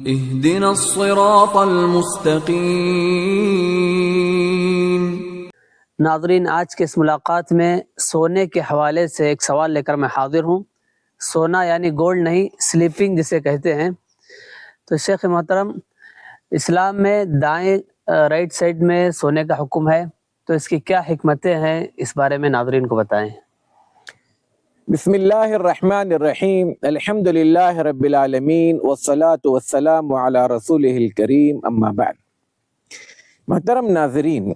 اهدنا الصراط المستقیم۔ ناظرین، آج کے اس ملاقات میں سونے کے حوالے سے ایک سوال لے کر میں حاضر ہوں۔ سونا یعنی گولڈ نہیں، سلیپنگ جسے کہتے ہیں۔ تو شیخ محترم، اسلام میں دائیں رائٹ سائڈ میں سونے کا حکم ہے، تو اس کی کیا حکمتیں ہیں، اس بارے میں ناظرین کو بتائیں۔ بسم اللہ الرحمن الرحیم، الحمد للہ رب العالمین والصلاة والسلام علی رسولہ الکریم، اما بعد۔ محترم ناظرین،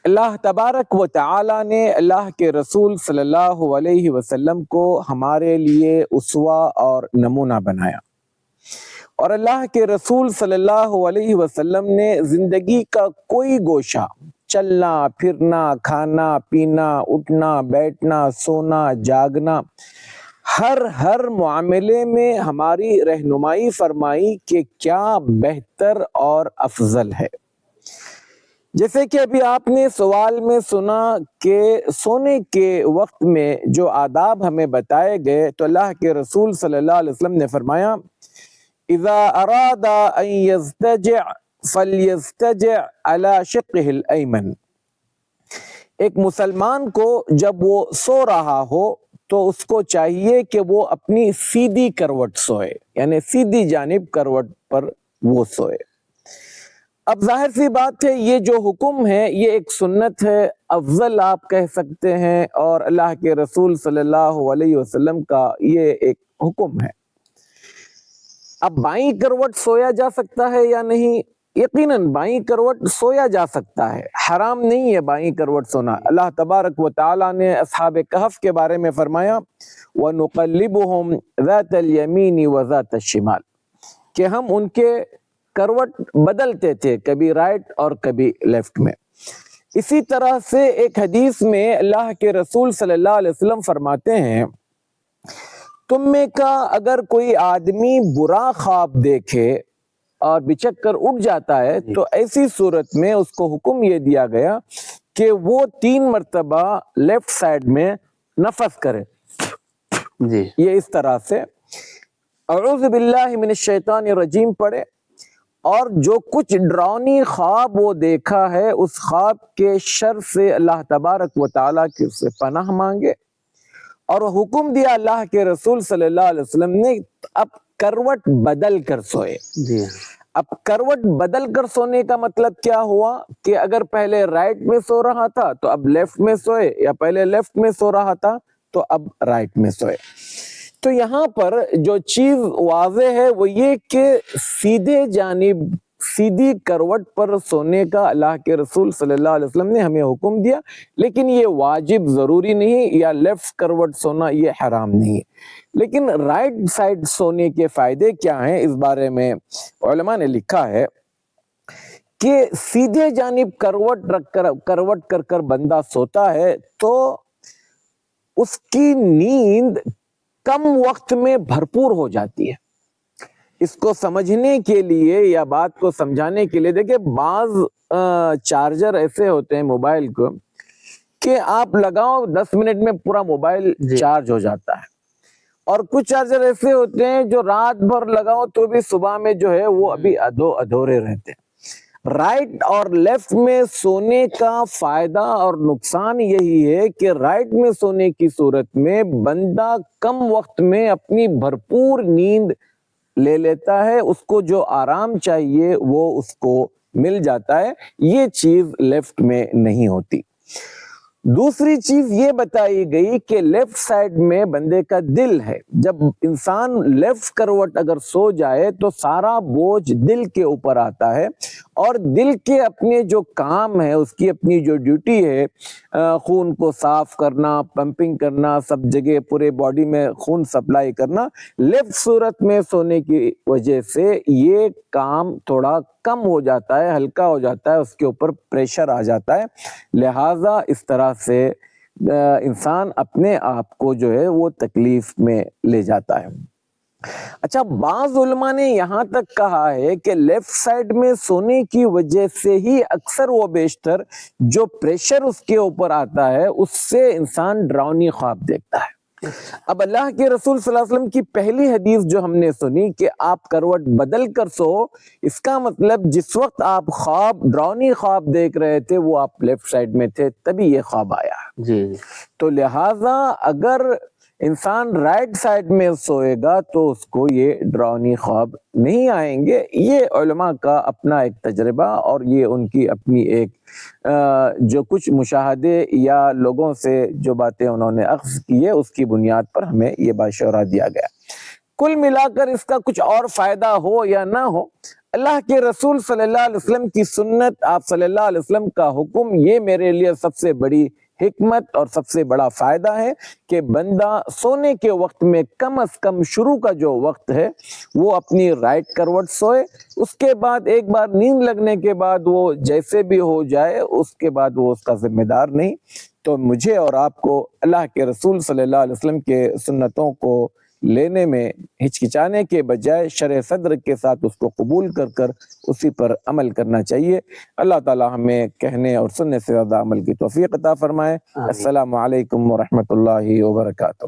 اللہ تبارک و تعالی نے اللہ کے رسول صلی اللہ علیہ وسلم کو ہمارے لیے اسوہ اور نمونہ بنایا، اور اللہ کے رسول صلی اللہ علیہ وسلم نے زندگی کا کوئی گوشہ، چلنا پھرنا، کھانا پینا، اٹھنا بیٹھنا، سونا جاگنا، ہر معاملے میں ہماری رہنمائی فرمائی کہ کیا بہتر اور افضل ہے۔ جیسے کہ ابھی آپ نے سوال میں سنا کہ سونے کے وقت میں جو آداب ہمیں بتائے گئے، تو اللہ کے رسول صلی اللہ علیہ وسلم نے فرمایا اذا اراد ان یضطجع فلیضطجع علی شقہ الایمن۔ ایک مسلمان کو جب وہ سو رہا ہو تو اس کو چاہیے کہ وہ اپنی سیدھی کروٹ سوئے، یعنی سیدھی جانب کروٹ پر وہ سوئے۔ اب ظاہر سی بات ہے، یہ جو حکم ہے یہ ایک سنت ہے، افضل آپ کہہ سکتے ہیں، اور اللہ کے رسول صلی اللہ علیہ وسلم کا یہ ایک حکم ہے۔ اب بائیں کروٹ سویا جا سکتا ہے یا نہیں؟ یقیناً بائیں کروٹ سویا جا سکتا ہے، حرام نہیں ہے بائیں کروٹ سونا۔ اللہ تبارک و تعالی نے اصحاب کہف کے بارے میں فرمایا وَنُقَلِّبُهُمْ ذَاتَ الْيَمِينِ وَذَاتَ الشِّمَالِ، کہ ہم ان کے کروٹ بدلتے تھے، کبھی رائٹ اور کبھی لیفٹ میں۔ اسی طرح سے ایک حدیث میں اللہ کے رسول صلی اللہ علیہ وسلم فرماتے ہیں تم میں کا اگر کوئی آدمی برا خواب دیکھے اور بچک کر اٹھ جاتا ہے تو ایسی صورت میں اس کو حکم یہ دیا گیا کہ وہ 3 مرتبہ لیفٹ سائڈ میں نفس کرے، یہ اس طرح سے اعوذ باللہ من الشیطان الرجیم پڑھے، اور جو کچھ ڈراؤنی خواب وہ دیکھا ہے اس خواب کے شر سے اللہ تبارک و تعالیٰ کی اس سے پناہ مانگے۔ اور حکم دیا اللہ کے رسول صلی اللہ علیہ وسلم نے اب کروٹ بدل کر سوئے۔ اب کروٹ بدل کر سونے کا مطلب کیا ہوا کہ اگر پہلے رائٹ میں سو رہا تھا تو اب لیفٹ میں سوئے، یا پہلے لیفٹ میں سو رہا تھا تو اب رائٹ میں سوئے۔ تو یہاں پر جو چیز واضح ہے وہ یہ کہ سیدھے جانب سیدھی کروٹ پر سونے کا اللہ کے رسول صلی اللہ علیہ وسلم نے ہمیں حکم دیا، لیکن یہ واجب ضروری نہیں، یا لیفٹ کروٹ سونا یہ حرام نہیں ہے۔ لیکن رائٹ سائڈ سونے کے فائدے کیا ہیں، اس بارے میں علماء نے لکھا ہے کہ سیدھے جانب کروٹ کر بندہ سوتا ہے تو اس کی نیند کم وقت میں بھرپور ہو جاتی ہے۔ اس کو سمجھنے کے لیے یا بات کو سمجھانے کے لیے دیکھیں، بعض چارجر ایسے ہوتے ہیں موبائل کو کہ آپ لگاؤ 10 منٹ میں پورا موبائل چارج ہو جاتا ہے، اور کچھ چارجر ایسے ہوتے ہیں جو رات بھر لگاؤ تو بھی صبح میں جو ہے وہ ابھی ادھورے رہتے ہیں۔ رائٹ اور لیفٹ میں سونے کا فائدہ اور نقصان یہی ہے کہ رائٹ میں سونے کی صورت میں بندہ کم وقت میں اپنی بھرپور نیند لے لیتا ہے، اس کو جو آرام چاہیے وہ اس کو مل جاتا ہے، یہ چیز لیفٹ میں نہیں ہوتی۔ دوسری چیز یہ بتائی گئی کہ لیفٹ سائڈ میں بندے کا دل ہے، جب انسان لیفٹ کروٹ اگر سو جائے تو سارا بوجھ دل کے اوپر آتا ہے، اور دل کے اپنے جو کام ہے، اس کی اپنی جو ڈیوٹی ہے، خون کو صاف کرنا، پمپنگ کرنا، سب جگہ پورے باڈی میں خون سپلائی کرنا، لیفٹ صورت میں سونے کی وجہ سے یہ کام تھوڑا کم ہو جاتا ہے، ہلکا ہو جاتا ہے، اس کے اوپر پریشر آ جاتا ہے، لہٰذا اس طرح سے انسان اپنے آپ کو جو ہے وہ تکلیف میں لے جاتا ہے۔ اچھا، بعض علماء نے یہاں تک کہا ہے کہ لیفٹ سائڈ میں سونے کی وجہ سے ہی اکثر و بیشتر جو پریشر اس کے اوپر آتا ہے اس سے انسان ڈراؤنی خواب دیکھتا ہے۔ اب اللہ کے رسول صلی اللہ علیہ وسلم کی پہلی حدیث جو ہم نے سنی کہ آپ کروٹ بدل کر سو، اس کا مطلب جس وقت آپ ڈراؤنی خواب دیکھ رہے تھے وہ آپ لیفٹ سائڈ میں تھے، تبھی یہ خواب آیا۔ جی تو لہٰذا اگر انسان رائٹ سائڈ میں سوئے گا تو اس کو یہ ڈراؤنی خواب نہیں آئیں گے۔ یہ علماء کا اپنا ایک تجربہ اور یہ ان کی اپنی ایک جو کچھ مشاہدے یا لوگوں سے جو باتیں انہوں نے اخذ کی ہے اس کی بنیاد پر ہمیں یہ باشعوراء دیا گیا۔ کل ملا کر اس کا کچھ اور فائدہ ہو یا نہ ہو، اللہ کے رسول صلی اللہ علیہ وسلم کی سنت، آپ صلی اللہ علیہ وسلم کا حکم، یہ میرے لیے سب سے بڑی حکمت اور سب سے بڑا فائدہ ہے کہ بندہ سونے کے وقت میں کم از کم شروع کا جو وقت ہے وہ اپنی رائٹ کروٹ سوئے، اس کے بعد ایک بار نیند لگنے کے بعد وہ جیسے بھی ہو جائے اس کے بعد وہ اس کا ذمہ دار نہیں۔ تو مجھے اور آپ کو اللہ کے رسول صلی اللہ علیہ وسلم کے سنتوں کو لینے میں ہچکچانے کے بجائے شرح صدر کے ساتھ اس کو قبول کر اسی پر عمل کرنا چاہیے۔ اللہ تعالی ہمیں کہنے اور سننے سے زیادہ عمل کی توفیق عطا فرمائے۔ السلام علیکم ورحمۃ اللہ وبرکاتہ۔